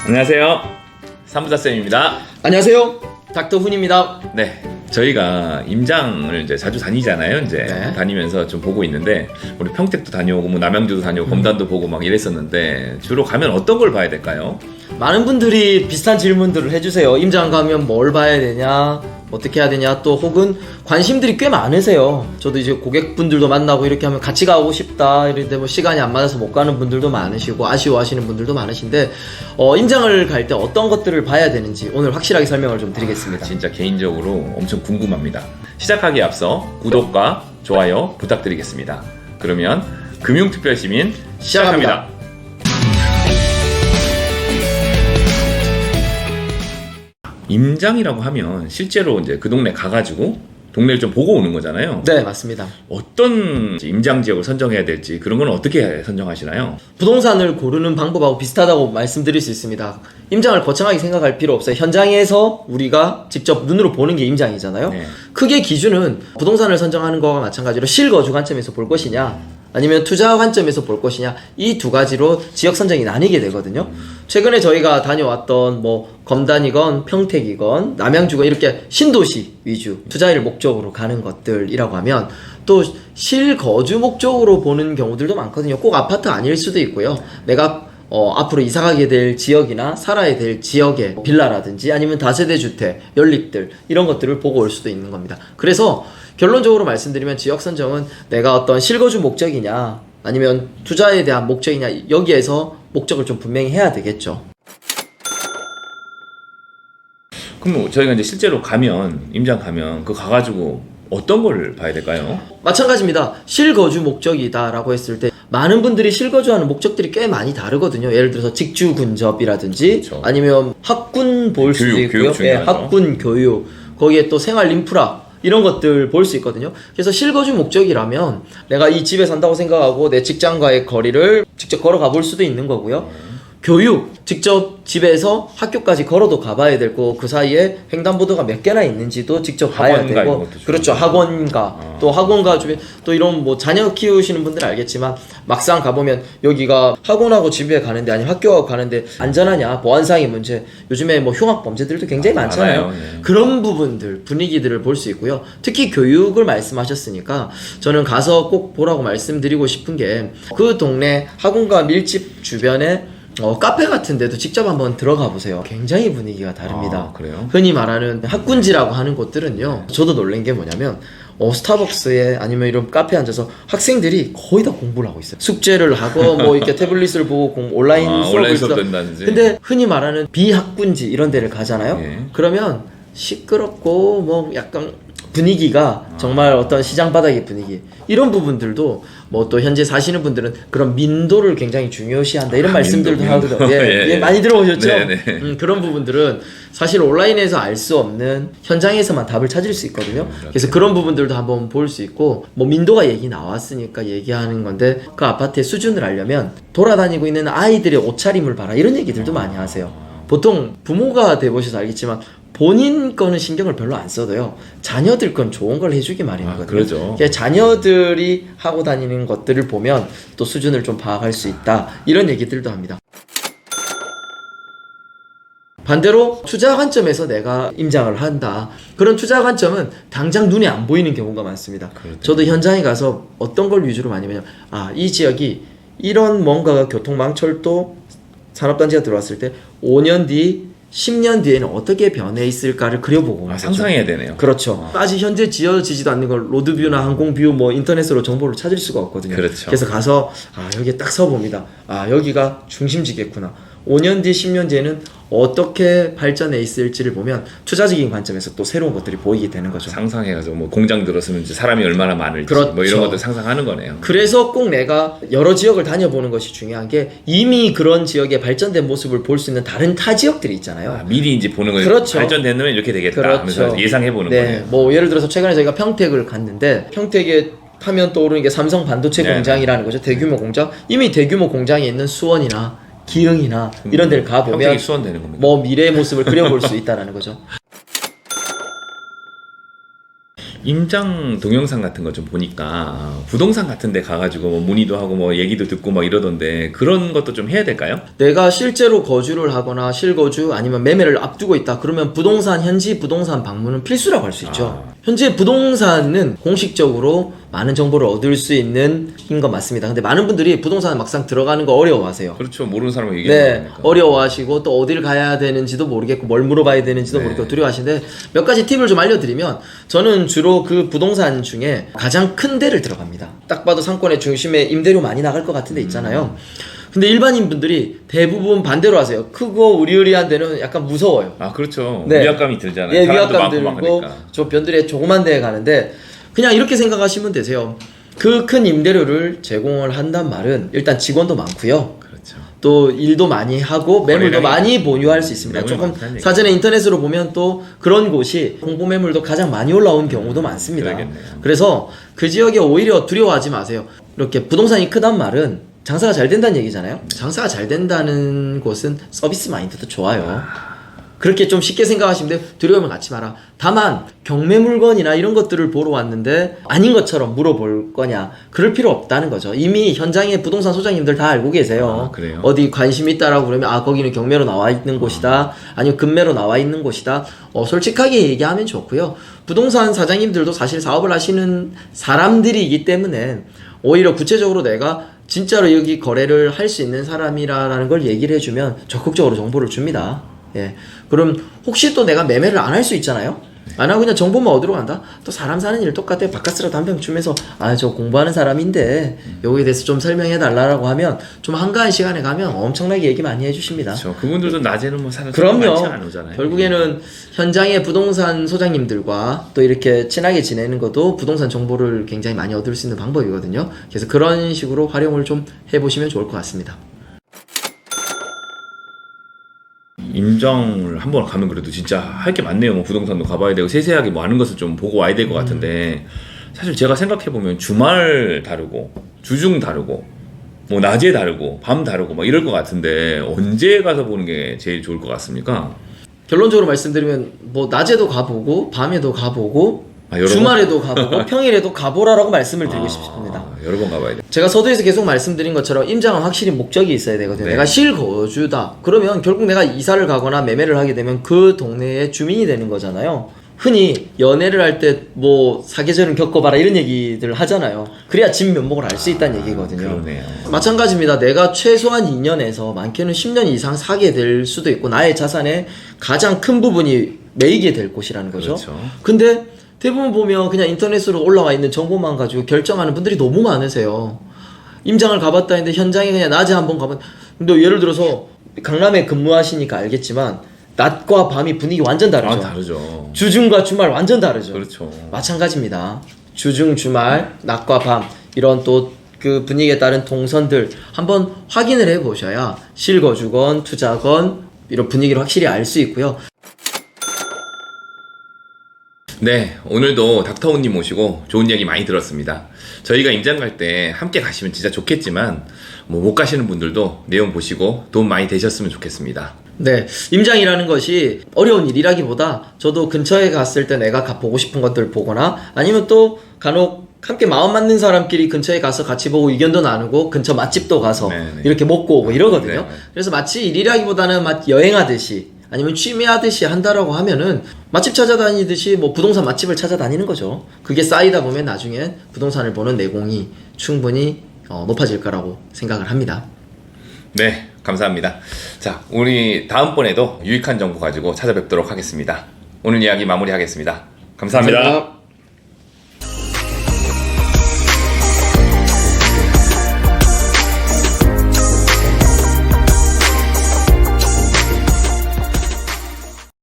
안녕하세요. 삼부자쌤입니다. 안녕하세요. 닥터 훈입니다. 네. 저희가 임장을 이제 자주 다니잖아요. 이제 네. 다니면서 좀 보고 있는데, 우리 평택도 다녀오고, 뭐 남양주도 다녀오고, 검단도 보고 막 이랬었는데, 주로 가면 어떤 걸 봐야 될까요? 많은 분들이 비슷한 질문들을 해주세요. 임장 가면 뭘 봐야 되냐, 어떻게 해야 되냐, 또 혹은 관심들이 꽤 많으세요. 저도 이제 고객분들도 만나고 이렇게 하면 같이 가고 싶다 이런데 뭐 시간이 안 맞아서 못 가는 분들도 많으시고 아쉬워하시는 분들도 많으신데, 임장을 갈 때 어떤 것들을 봐야 되는지 오늘 확실하게 설명을 좀 드리겠습니다. 진짜 개인적으로 엄청 궁금합니다. 시작하기에 앞서 구독과 좋아요 부탁드리겠습니다. 그러면 금융특별시민 시작합니다. 임장이라고 하면 실제로 이제 그 동네 가가지고 동네를 좀 보고 오는 거잖아요. 네, 맞습니다. 어떤 임장 지역을 선정해야 될지 그런 건 어떻게 선정하시나요? 부동산을 고르는 방법하고 비슷하다고 말씀드릴 수 있습니다. 임장을 거창하게 생각할 필요 없어요. 현장에서 우리가 직접 눈으로 보는 게 임장이잖아요. 네. 크게 기준은 부동산을 선정하는 거와 마찬가지로 실거주 관점에서 볼 것이냐 아니면 투자 관점에서 볼 것이냐, 이 두 가지로 지역 선정이 나뉘게 되거든요. 최근에 저희가 다녀왔던 뭐 검단이건 평택이건 남양주건 이렇게 신도시 위주 투자를 목적으로 가는 것들이라고 하면 또 실거주 목적으로 보는 경우들도 많거든요. 꼭 아파트 아닐 수도 있고요. 내가 앞으로 이사가게 될 지역이나 살아야 될 지역의 빌라라든지 아니면 다세대 주택, 연립들 이런 것들을 보고 올 수도 있는 겁니다. 그래서 결론적으로 말씀드리면 지역 선정은 내가 어떤 실거주 목적이냐 아니면 투자에 대한 목적이냐, 여기에서 목적을 좀 분명히 해야 되겠죠. 그럼 저희가 이제 실제로 가면 임장 가면 그 가가지고 어떤 걸 봐야 될까요? 마찬가지입니다. 실거주 목적이다라고 했을 때 많은 분들이 실거주하는 목적들이 꽤 많이 다르거든요. 예를 들어서 직주 근접이라든지 그렇죠. 아니면 학군 볼 수도 있고요. 교육 중요하죠. 학군 교육, 거기에 또 생활 인프라 이런 것들 볼 수 있거든요. 그래서 실거주 목적이라면 내가 이 집에 산다고 생각하고 내 직장과의 거리를 직접 걸어가 볼 수도 있는 거고요. 교육, 직접 집에서 학교까지 걸어도 가봐야 되고 그 사이에 횡단보도가 몇 개나 있는지도 직접 봐야 학원가 이런 되고, 것도 그렇죠. 학원가, 또 학원가 주변, 또 이런 뭐 자녀 키우시는 분들은 알겠지만 막상 가보면 여기가 학원하고 집에 가는데 아니면 학교하고 가는데 안전하냐, 보안상의 문제, 요즘에 뭐 흉악 범죄들도 굉장히 많잖아요. 많아요. 네. 그런 부분들, 분위기들을 볼 수 있고요. 특히 교육을 말씀하셨으니까 저는 가서 꼭 보라고 말씀드리고 싶은 게, 그 동네 학원가 밀집 주변에 카페 같은 데도 직접 한번 들어가 보세요. 굉장히 분위기가 다릅니다. 아, 그래요? 흔히 말하는 학군지라고 하는 곳들은요, 저도 놀란 게 뭐냐면 스타벅스에 아니면 이런 카페에 앉아서 학생들이 거의 다 공부를 하고 있어요. 숙제를 하고 뭐 이렇게 태블릿을 보고 온라인 온라인 수업 수업을 된다든지. 근데 흔히 말하는 비학군지 이런 데를 가잖아요. 예. 그러면 시끄럽고 뭐 약간 분위기가 정말 어떤 시장 바닥의 분위기, 이런 부분들도 뭐 또 현재 사시는 분들은 그런 민도를 굉장히 중요시한다 이런 말씀들도 민도. 하거든요. 예, 예, 예, 많이 들어보셨죠? 네, 네. 그런 부분들은 사실 온라인에서 알 수 없는 현장에서만 답을 찾을 수 있거든요. 그래서 그런 부분들도 한번 볼 수 있고, 뭐 민도가 얘기 나왔으니까 얘기하는 건데, 그 아파트의 수준을 알려면 돌아다니고 있는 아이들의 옷차림을 봐라 이런 얘기들도 많이 하세요. 보통 부모가 돼보셔서 알겠지만 본인 거는 신경을 별로 안 써도요, 자녀들 건 좋은 걸 해주기 마련이거든요. 그러죠. 그러니까 자녀들이 하고 다니는 것들을 보면 또 수준을 좀 파악할 수 있다 이런 얘기들도 합니다. 반대로 투자 관점에서 내가 임장을 한다, 그런 투자 관점은 당장 눈에 안 보이는 경우가 많습니다. 그렇죠. 저도 현장에 가서 어떤 걸 위주로 많이 보냐면, 이 지역이 이런 뭔가가 교통망, 철도, 산업단지가 들어왔을 때 5년 뒤 10년 뒤에는 어떻게 변해 있을까를 그려보고 상상해야 되네요. 그렇죠. 아직 현재 지어지지도 않는 걸 로드뷰나 항공뷰 뭐 인터넷으로 정보를 찾을 수가 없거든요. 그렇죠. 그래서 가서 여기에 딱 서봅니다. 여기가 중심지겠구나. 5년 뒤, 10년 뒤에는 어떻게 발전해 있을지를 보면 투자적인 관점에서 또 새로운 것들이 보이게 되는 거죠. 상상해가지고 뭐 공장 들었으면 이제 사람이 얼마나 많을지, 그렇죠. 뭐 이런 것들 상상하는 거네요. 그래서 꼭 내가 여러 지역을 다녀보는 것이 중요한 게, 이미 그런 지역의 발전된 모습을 볼 수 있는 다른 타 지역들이 있잖아요. 미리 이제 보는 거예요. 그렇죠. 발전되면 이렇게 되겠다 그렇죠. 하면서 예상해보는 거예요. 뭐 예를 들어서 최근에 저희가 평택을 갔는데, 평택에 하면 떠오르는 게 삼성 반도체 네. 공장이라는 거죠. 대규모 공장. 이미 대규모 공장이 있는 수원이나 기흥이나 이런 데를 가보면 평택이 수원되는 겁니다. 뭐 미래의 모습을 그려볼 수 있다는 거죠. 임장 동영상 같은 거 좀 보니까 부동산 같은 데 가가지고 뭐 문의도 하고 뭐 얘기도 듣고 막 이러던데 그런 것도 좀 해야 될까요? 내가 실제로 거주를 하거나 실거주 아니면 매매를 앞두고 있다. 그러면 부동산 현지 부동산 방문은 필수라고 할 수 있죠. 현재 부동산은 공식적으로 많은 정보를 얻을 수 있는 인 건 맞습니다. 근데 많은 분들이 부동산 막상 들어가는 거 어려워하세요. 그렇죠. 모르는 사람은 얘기하는 네, 거니까. 어려워하시고 또 어딜 가야 되는지도 모르겠고 뭘 물어봐야 되는지도 네. 모르겠고 두려워하시는데 몇 가지 팁을 좀 알려드리면 저는 주로 그 부동산 중에 가장 큰 데를 들어갑니다. 딱 봐도 상권의 중심에 임대료 많이 나갈 것 같은 데 있잖아요. 근데 일반인 분들이 대부분 반대로 하세요. 크고 으리으리한 데는 약간 무서워요. 아 그렇죠. 네. 위압감이 들잖아요. 예, 사람도 위압감 많고 막 들고 하니까. 저 변두리에 조그만 데에 가는데 그냥 이렇게 생각하시면 되세요. 그 큰 임대료를 제공을 한단 말은 일단 직원도 많고요. 그렇죠. 또 일도 많이 하고 매물도 거래량이 많이 보유할 수 있습니다. 매물이 조금 많다는 사전에 인터넷으로 보면 또 그런 곳이 홍보 매물도 가장 많이 올라온 경우도 많습니다. 그러겠네요. 그래서 그 지역에 오히려 두려워하지 마세요. 이렇게 부동산이 크단 말은 장사가 잘 된다는 얘기잖아요. 장사가 잘 된다는 곳은 서비스 마인드도 좋아요. 그렇게 좀 쉽게 생각하시면 돼요. 두려움을 갖지 마라. 다만 경매 물건이나 이런 것들을 보러 왔는데 아닌 것처럼 물어볼 거냐, 그럴 필요 없다는 거죠. 이미 현장에 부동산 소장님들 다 알고 계세요. 아, 그래요? 어디 관심 있다라고 그러면 아 거기는 경매로 나와 있는 곳이다, 아니면 금매로 나와 있는 곳이다. 솔직하게 얘기하면 좋고요. 부동산 사장님들도 사실 사업을 하시는 사람들이기 때문에 오히려 구체적으로 내가 진짜로 여기 거래를 할 수 있는 사람이라는 걸 얘기를 해주면 적극적으로 정보를 줍니다. 예. 그럼 혹시 또 내가 매매를 안 할 수 있잖아요? 안 하고 그냥 정보만 얻으러 간다? 또 사람 사는 일 똑같아요. 바깥으로 한 병 주면서 아 저 공부하는 사람인데 여기에 대해서 좀 설명해 달라고 하면 좀 한가한 시간에 가면 엄청나게 얘기 많이 해주십니다. 그렇죠. 그분들도 낮에는 뭐 사람 많지 그럼요. 안 오잖아요. 결국에는 현장의 부동산 소장님들과 또 이렇게 친하게 지내는 것도 부동산 정보를 굉장히 많이 얻을 수 있는 방법이거든요. 그래서 그런 식으로 활용을 좀 해보시면 좋을 것 같습니다. 임장을 한번 가면 그래도 진짜 할 게 많네요. 뭐 부동산도 가봐야 되고 세세하게 뭐 아는 것을 좀 보고 와야 될 것 같은데 사실 제가 생각해 보면 주말 다르고 주중 다르고 뭐 낮에 다르고 밤 다르고 막 이럴 것 같은데 언제 가서 보는 게 제일 좋을 것 같습니까? 결론적으로 말씀드리면 뭐 낮에도 가보고 밤에도 가보고 여러 주말에도 가보고 평일에도 가보라라고 말씀을 드리고 싶습니다. 여러 번 가봐야 돼. 제가 서두에서 계속 말씀드린 것처럼 임장은 확실히 목적이 있어야 되거든요. 네. 내가 실거주다. 그러면 결국 내가 이사를 가거나 매매를 하게 되면 그 동네의 주민이 되는 거잖아요. 흔히 연애를 할 때 뭐 사계절은 겪어봐라 이런 얘기들 하잖아요. 그래야 집 면목을 알 수 있다는 얘기거든요. 그러네요. 마찬가지입니다. 내가 최소한 2년에서 많게는 10년 이상 사게 될 수도 있고 나의 자산의 가장 큰 부분이 매이게 될 곳이라는 거죠. 그렇죠. 근데 대부분 보면 그냥 인터넷으로 올라와 있는 정보만 가지고 결정하는 분들이 너무 많으세요. 임장을 가봤다 했는데 현장에 그냥 낮에 한번 가봤. 근데 예를 들어서 강남에 근무하시니까 알겠지만 낮과 밤이 분위기 완전 다르죠. 다르죠. 주중과 주말 완전 다르죠. 그렇죠. 마찬가지입니다. 주중, 주말, 낮과 밤 이런 또 그 분위기에 따른 동선들 한번 확인을 해보셔야 실거주건 투자건 이런 분위기를 확실히 알 수 있고요. 네, 오늘도 닥터온님 모시고 좋은 얘기 많이 들었습니다. 저희가 임장 갈 때 함께 가시면 진짜 좋겠지만 뭐 못 가시는 분들도 내용 보시고 도움 많이 되셨으면 좋겠습니다. 네, 임장이라는 것이 어려운 일이라기보다 저도 근처에 갔을 때 내가 보고 싶은 것들 보거나 아니면 또 간혹 함께 마음 맞는 사람끼리 근처에 가서 같이 보고 의견도 나누고 근처 맛집도 가서 네네. 이렇게 먹고 오고 이러거든요. 네. 그래서 마치 일이라기보다는 여행하듯이 아니면 취미하듯이 한다라고 하면은 맛집 찾아다니듯이 뭐 부동산 맛집을 찾아다니는 거죠. 그게 쌓이다 보면 나중엔 부동산을 보는 내공이 충분히 높아질 거라고 생각을 합니다. 네, 감사합니다. 자, 우리 다음번에도 유익한 정보 가지고 찾아뵙도록 하겠습니다. 오늘 이야기 마무리하겠습니다. 감사합니다. 감사합니다.